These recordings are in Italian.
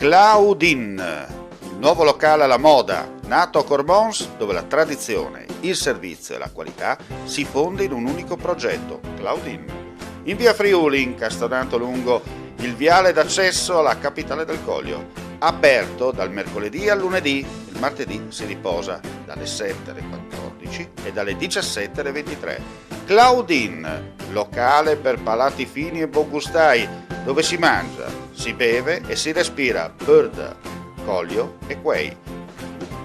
Claudin, il nuovo locale alla moda, nato a Cormons, dove la tradizione, il servizio e la qualità si fonde in un unico progetto, Claudin. In via Friuli, incastonato lungo il viale d'accesso alla capitale del Coglio, aperto dal mercoledì al lunedì, il martedì si riposa dalle 7 alle 14 e dalle 17 alle 23. Claudin, locale per palati fini e buongustai, dove si mangia, si beve e si respira bird, Coglio e quei.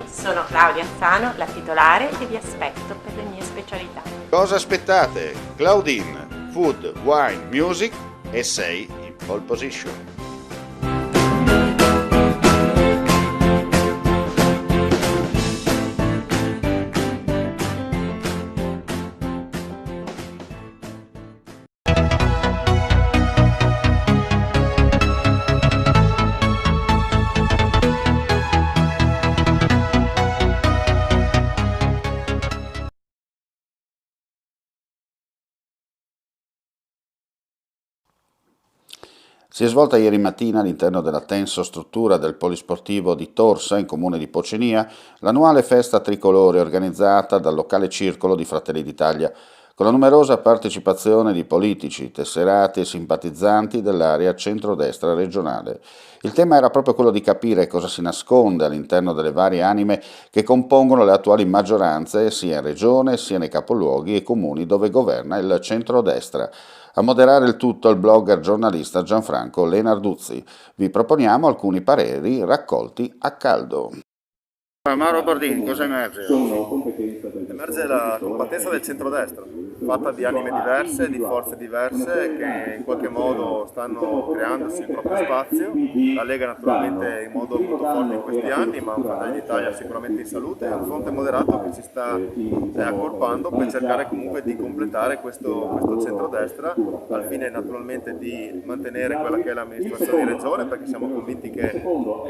Sono Claudia Anzano, la titolare, e vi aspetto per le mie specialità. Cosa aspettate? Claudin, food, wine, music e sei in pole position. Si è svolta ieri mattina all'interno della tenso struttura del Polisportivo di Torsa, in comune di Pocenia, l'annuale festa tricolore organizzata dal locale circolo di Fratelli d'Italia, con la numerosa partecipazione di politici, tesserati e simpatizzanti dell'area centrodestra regionale. Il tema era proprio quello di capire cosa si nasconde all'interno delle varie anime che compongono le attuali maggioranze sia in regione sia nei capoluoghi e comuni dove governa il centrodestra. A moderare il tutto il blogger giornalista Gianfranco Lenarduzzi. Vi proponiamo alcuni pareri raccolti a caldo. Mauro Bordini, cosa emerge? Emerge la compattezza del centrodestra, fatta di anime diverse, di forze diverse che in qualche modo stanno creandosi il proprio spazio. La Lega naturalmente in modo molto forte in questi anni, ma un Fratelli d'Italia sicuramente in salute, e un fronte moderato che ci sta accorpando per cercare comunque di completare questo centrodestra, al fine naturalmente di mantenere quella che è l'amministrazione di regione, perché siamo convinti che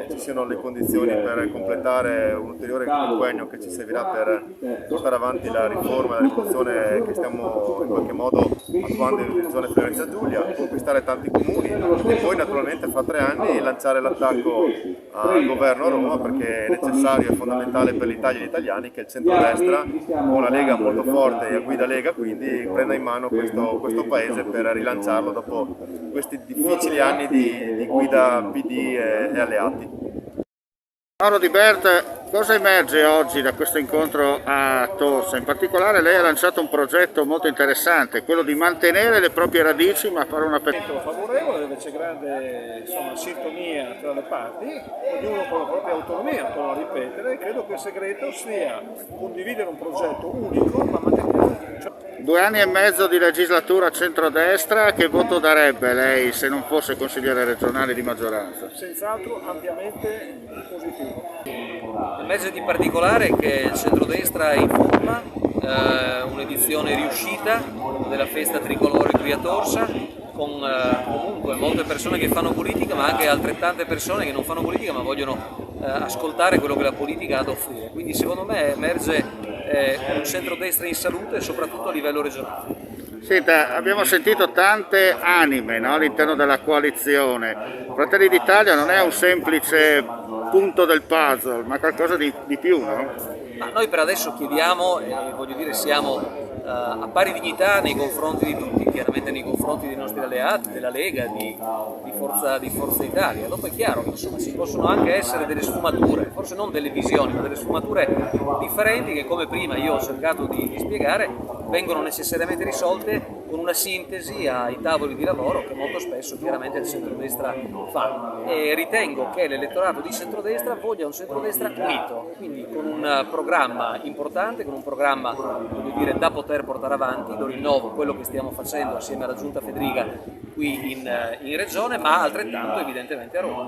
ci siano le condizioni per completare un ulteriore quinquennio che ci servirà per portare avanti la riforma, la rivoluzione che stiamo in qualche modo attuando in regione Friuli Giulia, conquistare tanti comuni e poi naturalmente fra 3 anni lanciare l'attacco al governo a Roma, perché è necessario e fondamentale per l'Italia e gli italiani che il centrodestra, con una Lega molto forte e a guida Lega, quindi prenda in mano questo paese per rilanciarlo dopo questi difficili anni di guida PD e alleati. Mauro Di Bert, cosa emerge oggi da questo incontro a Torsa? In particolare lei ha lanciato un progetto molto interessante, quello di mantenere le proprie radici ma fare una favorevole, dove c'è grande sintonia tra le parti, ognuno con la propria autonomia, torno a ripetere. Credo che il segreto sia condividere un progetto unico ma mantenere. 2 anni e mezzo di legislatura centrodestra, che voto darebbe lei se non fosse consigliere regionale di maggioranza? Senz'altro ampiamente positivo. Emerge di particolare che il centrodestra è in forma, un'edizione riuscita della festa tricolore qui a Torsa, con comunque molte persone che fanno politica, ma anche altrettante persone che non fanno politica ma vogliono ascoltare quello che la politica ha da offrire. Quindi secondo me emerge un centrodestra in salute, soprattutto a livello regionale. Senta, abbiamo sentito tante anime, no, all'interno della coalizione. Fratelli d'Italia non è un semplice punto del puzzle, ma qualcosa di più, no? Ma noi per adesso chiediamo, voglio dire, siamo a pari dignità nei confronti di tutti, chiaramente nei confronti dei nostri alleati, della Lega, di Forza Italia. Dopo è chiaro che insomma, ci possono anche essere delle sfumature, forse non delle visioni, ma delle sfumature differenti che, come prima io ho cercato di spiegare, vengono necessariamente risolte con una sintesi ai tavoli di lavoro che molto spesso chiaramente il centrodestra fa. E ritengo che l'elettorato di centrodestra voglia un centrodestra unito, quindi con un programma importante, con un programma, voglio dire, da poter portare avanti. Lo rinnovo quello che stiamo facendo assieme alla Giunta Federica qui in regione, ma altrettanto evidentemente a Roma.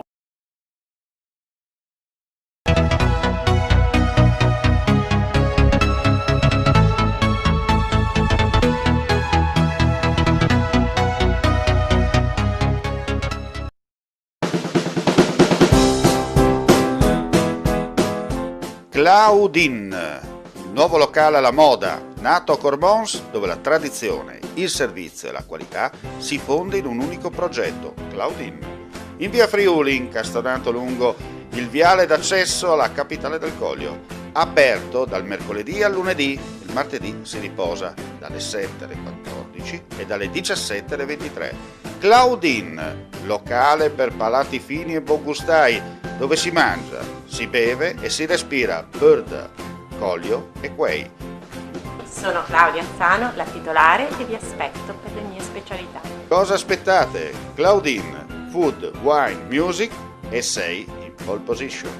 Claudin, il nuovo locale alla moda, nato a Cormons, dove la tradizione, il servizio e la qualità si fonde in un unico progetto, Claudin. in via Friuli, incastonato lungo il viale d'accesso alla capitale del Coglio. Aperto dal mercoledì al lunedì, il martedì si riposa dalle 7 alle 14 e dalle 17 alle 23. Claudine, locale per palati fini e buongustai, dove si mangia, si beve e si respira bird, Coglio e quei. Sono Claudia Anzano, la titolare, e vi aspetto per le mie specialità. Cosa aspettate? Claudine, food, wine, music e sei in pole position.